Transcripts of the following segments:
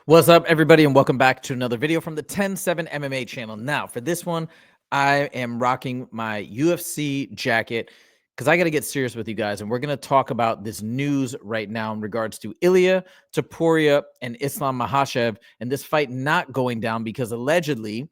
What's up, everybody, and welcome back to another video from the 10-7 MMA channel. Now, for this one, I am rocking my UFC jacket because I got to get serious with you guys, and we're going to talk about this news right now in regards to Ilia Topuria and Islam Makhachev, and this fight not going down because allegedly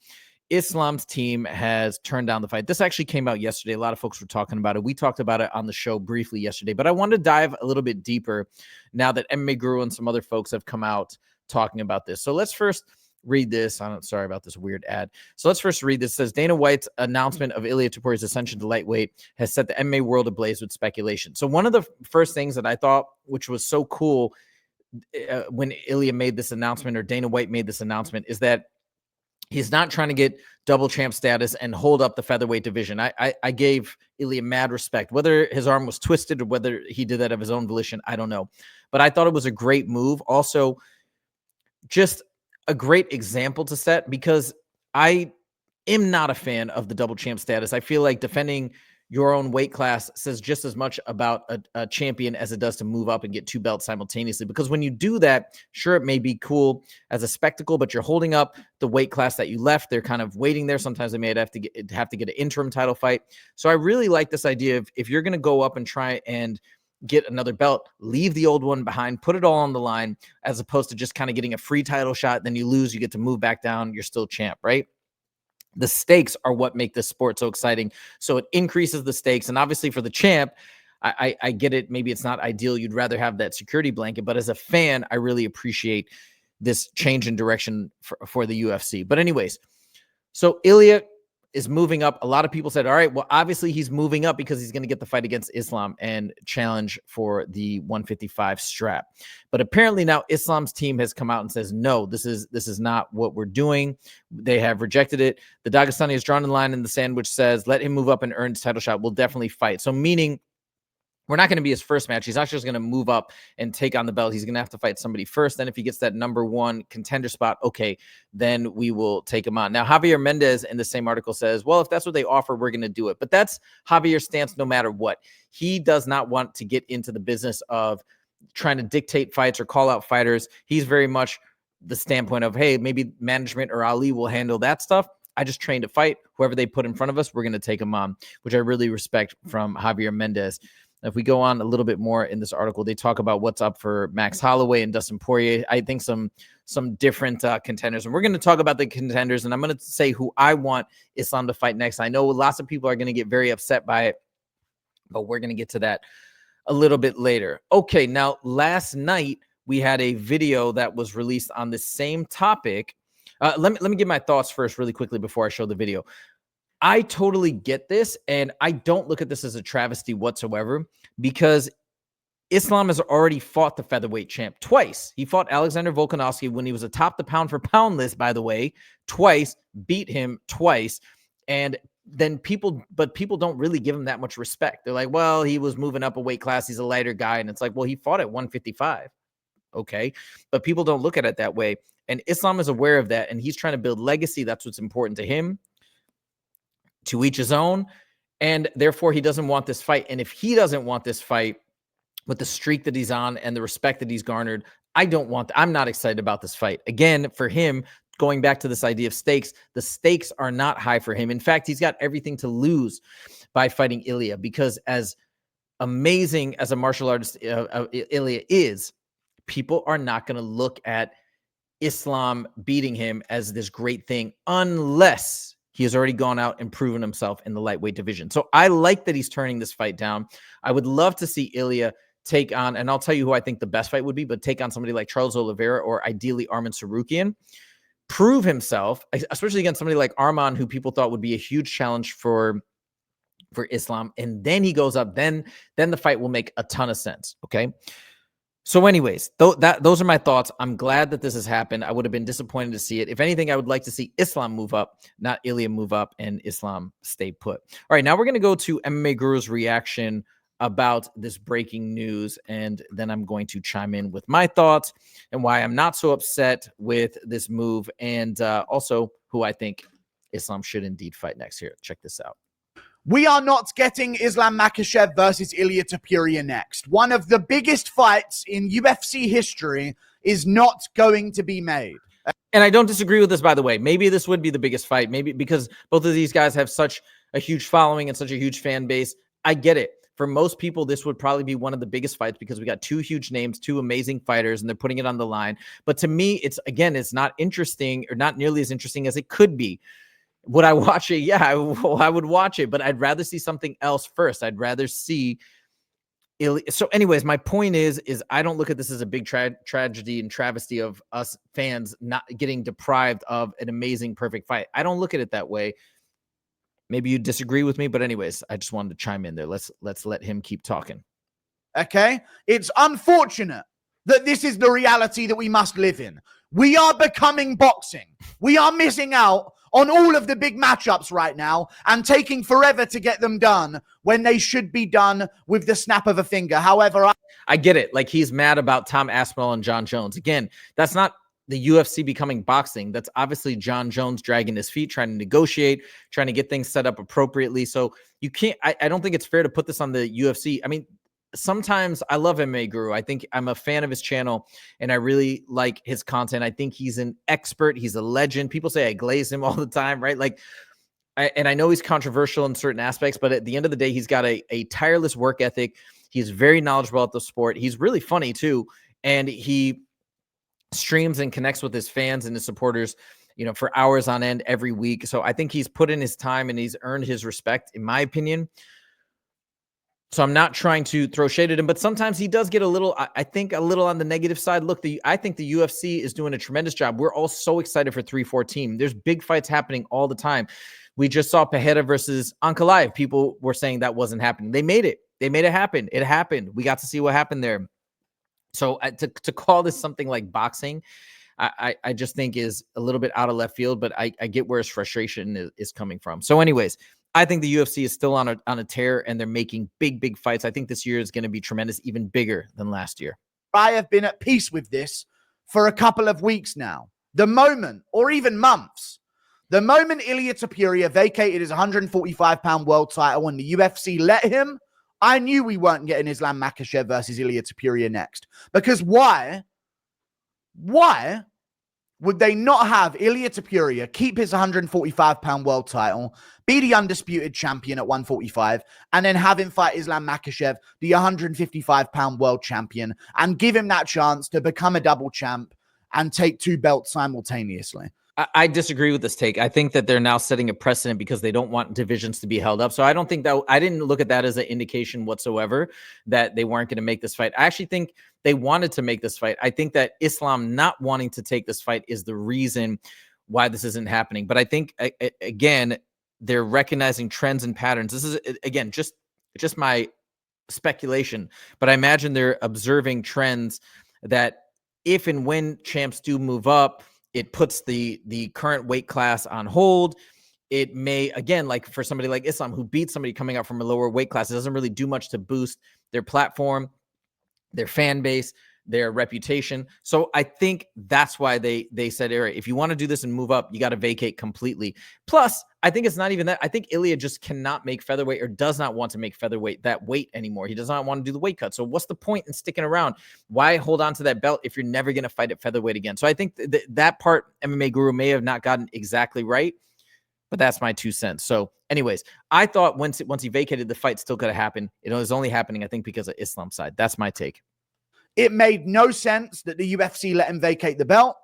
Islam's team has turned down the fight. This actually came out yesterday. A lot of folks were talking about it. We talked about it on the show briefly yesterday, but I wanted to dive a little bit deeper now that MMA Guru and some other folks have come out talking about this. So let's first read this. Sorry about this weird ad. So let's first read this. It says Dana White's announcement of Ilia Topuria's ascension to lightweight has set the MMA world ablaze with speculation. So one of the first things that I thought, which was so cool when Ilia made this announcement, or Dana White made this announcement, is that he's not trying to get double champ status and hold up the featherweight division. I gave Ilia mad respect. Whether his arm was twisted or whether he did that of his own volition, I don't know. But I thought it was a great move. Also, just a great example to set, because I am not a fan of the double champ status. I feel like defending your own weight class says just as much about a champion as it does to move up and get two belts simultaneously. Because when you do that, sure, it may be cool as a spectacle, but you're holding up the weight class that you left. They're kind of waiting there. Sometimes they may have to get an interim title fight. So I really like this idea of, if you're going to go up and try and get another belt, leave the old one behind, put it all on the line, as opposed to just kind of getting a free title shot. Then you lose, you get to move back down, you're still champ, right? The stakes are what make this sport so exciting. So it increases the stakes. And obviously for the champ, I get it. Maybe it's not ideal. You'd rather have that security blanket. But as a fan, I really appreciate this change in direction for the UFC. But anyways, so Ilia is moving up. A lot of people said, all right, well, obviously he's moving up because he's going to get the fight against Islam and challenge for the 155 strap. But apparently now Islam's team has come out and says, no, this is not what we're doing. They have rejected it. The Dagestani has drawn a line in the sand, which says, let him move up and earn his title shot. We'll definitely fight. So meaning, we're not going to be his first match. He's not just going to move up and take on the belt. He's going to have to fight somebody first. Then if he gets that number one contender spot, okay, then we will take him on. Now, Javier Mendez in the same article says, well, if that's what they offer, we're going to do it. But that's Javier's stance no matter what. He does not want to get into the business of trying to dictate fights or call out fighters. He's very much the standpoint of, hey, maybe management or Ali will handle that stuff. I just trained to fight. Whoever they put in front of us, we're going to take him on, which I really respect from Javier Mendez. If we go on a little bit more in this article, they talk about what's up for Max Holloway and Dustin Poirier. I think some different contenders. And we're going to talk about the contenders, and I'm going to say who I want Islam to fight next. I know lots of people are going to get very upset by it, but we're going to get to that a little bit later. Okay, now last night we had a video that was released on the same topic. Let me give my thoughts first really quickly before I show the video. I totally get this, and I don't look at this as a travesty whatsoever, because Islam has already fought the featherweight champ twice. He fought Alexander Volkanovski when he was atop the pound-for-pound list, by the way, twice, beat him twice, and then people don't really give him that much respect. They're like, well, he was moving up a weight class, he's a lighter guy, and it's like, well, he fought at 155, okay? But people don't look at it that way, and Islam is aware of that, and he's trying to build legacy. That's what's important to him. To each his own, and therefore he doesn't want this fight. And if he doesn't want this fight with the streak that he's on and the respect that he's garnered, I'm not excited about this fight. Again, for him, going back to this idea of stakes, the stakes are not high for him. In fact, he's got everything to lose by fighting Ilia, because as amazing as a martial artist Ilia is, people are not going to look at Islam beating him as this great thing unless he has already gone out and proven himself in the lightweight division. So I like that he's turning this fight down. I would love to see Ilia take on, and I'll tell you who I think the best fight would be, but take on somebody like Charles Oliveira or ideally Arman Tsarukyan. Prove himself, especially against somebody like Arman, who people thought would be a huge challenge for Islam. And then he goes up, then the fight will make a ton of sense, okay? So anyways, those are my thoughts. I'm glad that this has happened. I would have been disappointed to see it. If anything, I would like to see Islam move up, not Ilia move up and Islam stay put. All right, now we're going to go to MMA Guru's reaction about this breaking news, and then I'm going to chime in with my thoughts and why I'm not so upset with this move, and also who I think Islam should indeed fight next. Here, check this out. We are not getting Islam Makhachev versus Ilia Topuria next. One of the biggest fights in UFC history is not going to be made. And I don't disagree with this, by the way. Maybe this would be the biggest fight. Maybe because both of these guys have such a huge following and such a huge fan base. I get it. For most people, this would probably be one of the biggest fights because we got two huge names, two amazing fighters, and they're putting it on the line. But to me, it's not interesting, or not nearly as interesting as it could be. Would I watch it? Yeah, I would watch it, but I'd rather see something else first. I'd rather see Ilia. So anyways, my point is I don't look at this as a big tragedy and travesty of us fans not getting deprived of an amazing, perfect fight. I don't look at it that way. Maybe you disagree with me, but anyways, I just wanted to chime in there. Let's let him keep talking. Okay? It's unfortunate that this is the reality that we must live in. We are becoming boxing. We are missing out on all of the big matchups right now and taking forever to get them done when they should be done with the snap of a finger. However, I get it. Like, he's mad about Tom Aspinall and John Jones. Again, that's not the UFC becoming boxing. That's obviously John Jones dragging his feet, trying to negotiate, trying to get things set up appropriately. So you can't, I don't think it's fair to put this on the UFC. I mean, sometimes I love MMA Guru. I think I'm a fan of his channel and I really like his content. I think he's an expert. He's a legend. People say I glaze him all the time, right? Like, and I know he's controversial in certain aspects, but at the end of the day, he's got a tireless work ethic. He's very knowledgeable about the sport. He's really funny too. And he streams and connects with his fans and his supporters, you know, for hours on end every week. So I think he's put in his time and he's earned his respect, in my opinion. So I'm not trying to throw shade at him, but sometimes he does get a little, I think, a little on the negative side. Look, I think the UFC is doing a tremendous job. We're all so excited for 314. There's big fights happening all the time. We just saw Pereira versus Ankalaev. People were saying that wasn't happening. They made it. They made it happen. It happened. We got to see what happened there. So to call this something like boxing, I just think is a little bit out of left field, but I get where his frustration is coming from. So anyways, I think the UFC is still on a tear and they're making big fights. I think this year is going to be tremendous, even bigger than last year. I have been at peace with this for a couple of weeks now. The moment, or even months, the moment Ilia Topuria vacated his 145-pound world title and the UFC let him, I knew we weren't getting Islam Makhachev versus Ilia Topuria next. Because why would they not have Ilia Topuria keep his 145-pound world title, be the undisputed champion at 145, and then have him fight Islam Makhachev, the 155-pound world champion, and give him that chance to become a double champ and take two belts simultaneously? I disagree with this take. I think that they're now setting a precedent because they don't want divisions to be held up. So I don't think that, I didn't look at that as an indication whatsoever that they weren't going to make this fight. I actually think they wanted to make this fight. I think that Islam not wanting to take this fight is the reason why this isn't happening. But I think, again, they're recognizing trends and patterns. This is, again, just my speculation, but I imagine they're observing trends that if and when champs do move up, it puts the current weight class on hold. It may, again, like for somebody like Islam who beats somebody coming out from a lower weight class, it doesn't really do much to boost their platform, their fan base, their reputation. So I think that's why they said, all right, if you want to do this and move up, you got to vacate completely. Plus, I think it's not even that. I think Ilia just cannot make featherweight, or does not want to make featherweight that weight anymore. He does not want to do the weight cut. So what's the point in sticking around? Why hold on to that belt if you're never going to fight at featherweight again? So I think that part MMA Guru may have not gotten exactly right, but that's my 2 cents. So anyways, I thought once he vacated, the fight still could have happened. It was only happening, I think, because of Islam's side. That's my take. It made no sense that the UFC let him vacate the belt.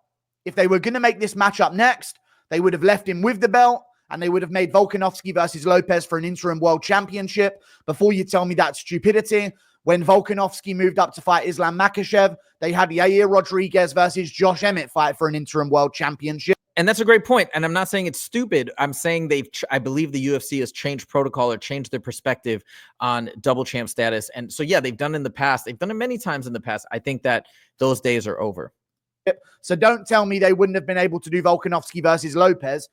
If they were going to make this matchup next, they would have left him with the belt, and they would have made Volkanovski versus Lopez for an interim world championship. Before you tell me that's stupidity, when Volkanovski moved up to fight Islam Makhachev, they had Yair Rodriguez versus Josh Emmett fight for an interim world championship. And that's a great point. And I'm not saying it's stupid. I'm saying I believe the UFC has changed protocol or changed their perspective on double champ status. And so, yeah, they've done it in the past. They've done it many times in the past. I think that those days are over. So don't tell me they wouldn't have been able to do Volkanovski versus Lopez.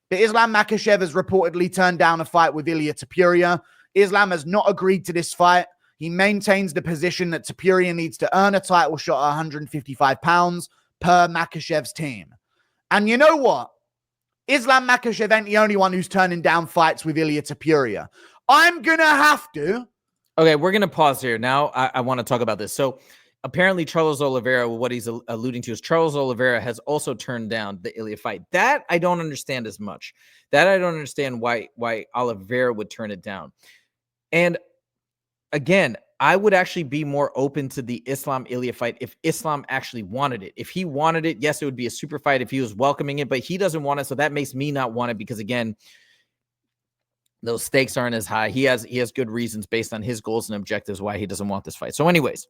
But Islam Makhachev has reportedly turned down a fight with Ilia Topuria. Islam has not agreed to this fight. He maintains the position that Topuria needs to earn a title shot at 155 pounds per Makhachev's team. And you know what? Islam Makhachev ain't the only one who's turning down fights with Ilia Topuria. I'm going to have to. Okay, we're going to pause here. Now I want to talk about this. So apparently Charles Oliveira, what he's alluding to is Charles Oliveira has also turned down the Ilia fight. That I don't understand as much. That I don't understand why Oliveira would turn it down. And again, I would actually be more open to the Islam Ilia fight if Islam actually wanted it. If he wanted it, yes, it would be a super fight if he was welcoming it, but he doesn't want it. So that makes me not want it because, again, those stakes aren't as high. He has good reasons based on his goals and objectives why he doesn't want this fight. So anyways,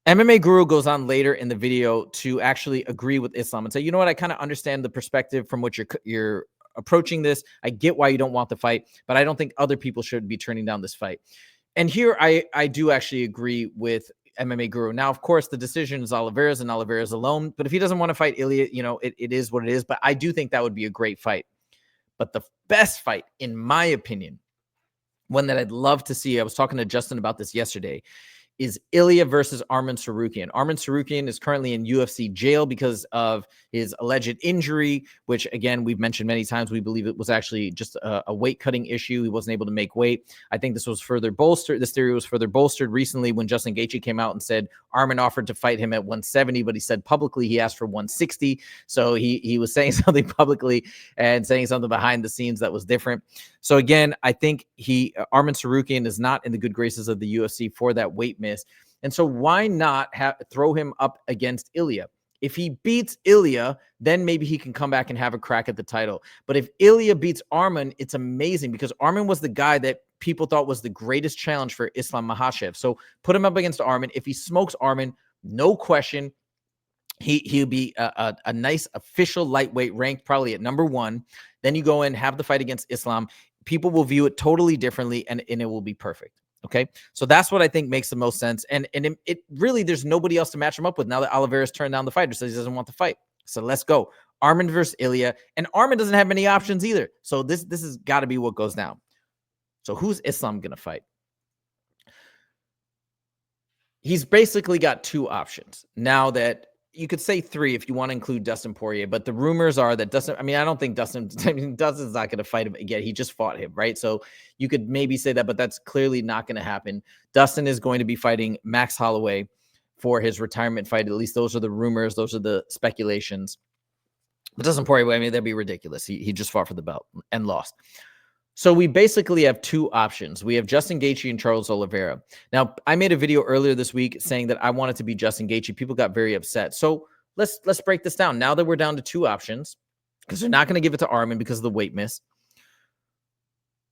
MMA Guru goes on later in the video to actually agree with Islam and say, you know what, I kind of understand the perspective from which you're approaching this. I get why you don't want the fight, but I don't think other people should be turning down this fight. And here I do actually agree with MMA Guru. Now, of course, the decision is Oliveira's and Oliveira's alone, but if he doesn't want to fight Ilia, you know, it is what it is, but I do think that would be a great fight. But the best fight, in my opinion, one that I'd love to see, I was talking to Justin about this yesterday, is Ilia versus Arman Tsarukyan. Arman Tsarukyan is currently in UFC jail because of his alleged injury, which, again, we've mentioned many times. We believe it was actually just a weight-cutting issue. He wasn't able to make weight. I think this was further bolstered. This theory was further bolstered recently when Justin Gaethje came out and said Arman offered to fight him at 170, but he said publicly he asked for 160. So he was saying something publicly and saying something behind the scenes that was different. So, again, I think Arman Tsarukyan is not in the good graces of the UFC for that weight miss. And so why not throw him up against Ilia? If he beats Ilia, then maybe he can come back and have a crack at the title. But if Ilia beats Arman, it's amazing because Arman was the guy that people thought was the greatest challenge for Islam Makhachev. So put him up against Arman. If he smokes Arman, no question, he'll be a nice official lightweight ranked probably at number 1. Then you go in, have the fight against Islam. People will view it totally differently, and it will be perfect. Okay, so that's what I think makes the most sense. And it really, there's nobody else to match him up with now that Oliveira's turned down the fight or says he doesn't want the fight. So let's go. Arman versus Ilia. And Arman doesn't have many options either. So this has got to be what goes down. So who's Islam going to fight? He's basically got 2 options now that you could say 3 if you want to include Dustin Poirier, but the rumors are that Dustin, I mean, I don't think Dustin's not going to fight him again. He just fought him, right? So you could maybe say that, but that's clearly not going to happen. Dustin is going to be fighting Max Holloway for his retirement fight. At least those are the rumors. Those are the speculations. But Dustin Poirier, I mean, that'd be ridiculous. He just fought for the belt and lost. So we basically have 2 options. We have Justin Gaethje and Charles Oliveira. Now, I made a video earlier this week saying that I wanted to be Justin Gaethje. People got very upset. So let's break this down. Now that we're down to 2 options, because they're not going to give it to Arman because of the weight miss,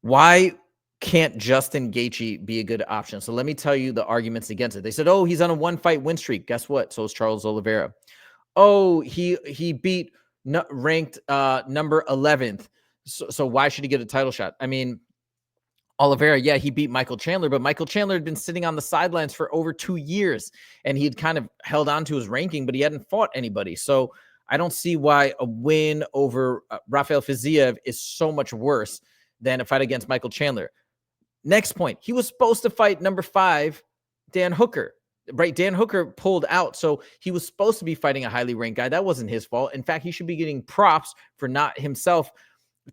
why can't Justin Gaethje be a good option? So let me tell you the arguments against it. They said, oh, he's on a 1-fight win streak. Guess what? So is Charles Oliveira. Oh, he beat ranked number 11th. So why should he get a title shot? I mean, Oliveira, yeah, he beat Michael Chandler, but Michael Chandler had been sitting on the sidelines for over 2 years, and he'd kind of held on to his ranking, but he hadn't fought anybody. So I don't see why a win over Rafael Fiziev is so much worse than a fight against Michael Chandler. Next point, he was supposed to fight number 5, Dan Hooker. Right, Dan Hooker pulled out, so he was supposed to be fighting a highly ranked guy. That wasn't his fault. In fact, he should be getting props for not himself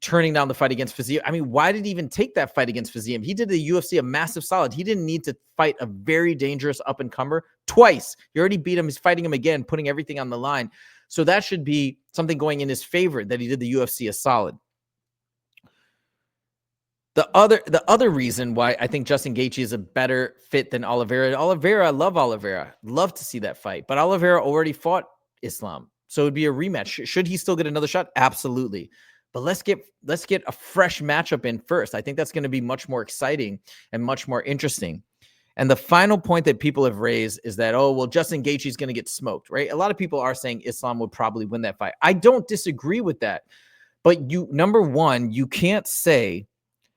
turning down the fight against Fiziev. I mean, why did he even take that fight against Fiziev? He did the UFC a massive solid. He didn't need to fight a very dangerous up-and-comer twice. You already beat him. He's fighting him again, putting everything on the line. So that should be something going in his favor that he did the UFC a solid. The other reason why I think Justin Gaethje is a better fit than Oliveira. I love Oliveira. Love to see that fight. But Oliveira already fought Islam. So it would be a rematch. Should he still get another shot? Absolutely. But let's get a fresh matchup in first. I think that's going to be much more exciting and much more interesting. And the final point that people have raised is that, oh, well, Justin Gaethje is going to get smoked, right? A lot of people are saying Islam would probably win that fight. I don't disagree with that. But number one, you can't say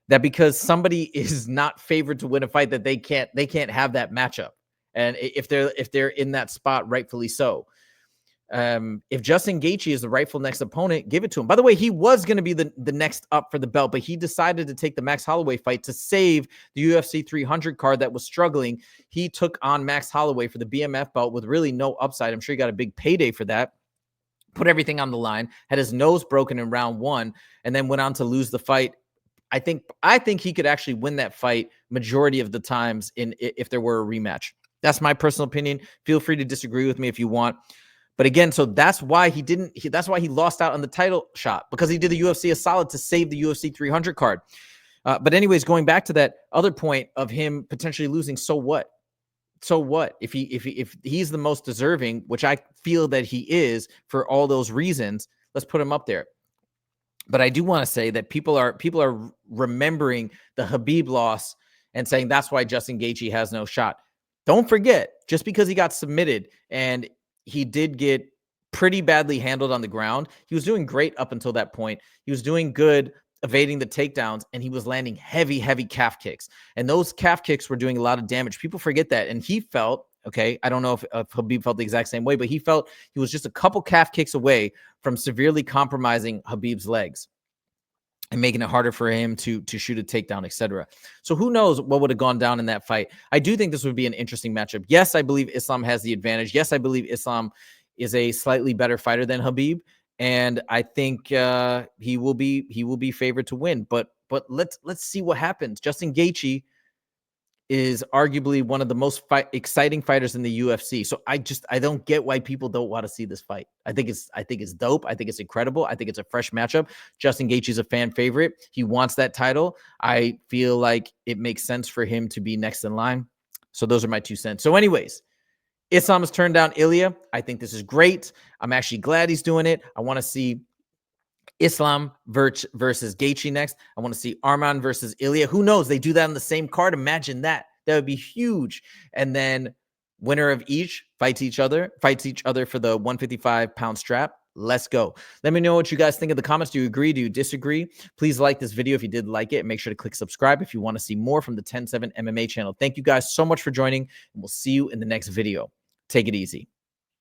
that because somebody is not favored to win a fight that they can't have that matchup. And if they're in that spot, rightfully so. If Justin Gaethje is the rightful next opponent, give it to him. By the way, he was going to be the next up for the belt, but he decided to take the Max Holloway fight to save the UFC 300 card that was struggling. He took on Max Holloway for the BMF belt with really no upside. I'm sure he got a big payday for that. Put everything on the line, had his nose broken in round 1, and then went on to lose the fight. I think he could actually win that fight majority of the times if there were a rematch. That's my personal opinion. Feel free to disagree with me if you want. But again, so that's why that's why he lost out on the title shot, because he did the UFC a solid to save the UFC 300 card. But anyways, going back to that other point of him potentially losing, so what? So what? If he's the most deserving, which I feel that he is for all those reasons, let's put him up there. But I do want to say that people are remembering the Khabib loss and saying that's why Justin Gaethje has no shot. Don't forget, just because he got submitted and he did get pretty badly handled on the ground, he was doing great up until that point. He was doing good evading the takedowns, and he was landing heavy calf kicks. And those calf kicks were doing a lot of damage. People forget that. And he felt, okay, I don't know if Khabib felt the exact same way, but he felt he was just a couple calf kicks away from severely compromising Khabib's legs and making it harder for him to shoot a takedown, etc. So who knows what would have gone down in that fight. I do think this would be an interesting matchup. Yes, I believe Islam has the advantage. Yes, I believe Islam is a slightly better fighter than Khabib, and I think he will be favored to win. But let's see what happens. Justin Gaethje is arguably one of the most exciting fighters in the UFC. So I don't get why people don't want to see this fight. I think it's dope. I think it's incredible. I think it's a fresh matchup. Justin Gaethje is a fan favorite. He wants that title. I feel like it makes sense for him to be next in line. So those are my 2 cents. So anyways, Islam has turned down Ilia. I think this is great. I'm actually glad he's doing it. I want to see Islam versus Gaethje next. I want to see Arman versus Ilia. Who knows? They do that on the same card. Imagine that. That would be huge. And then winner of each fights each other for the 155-pound strap. Let's go. Let me know what you guys think in the comments. Do you agree? Do you disagree? Please like this video if you did like it. Make sure to click subscribe if you want to see more from the 10-7 MMA channel. Thank you guys so much for joining, and we'll see you in the next video. Take it easy.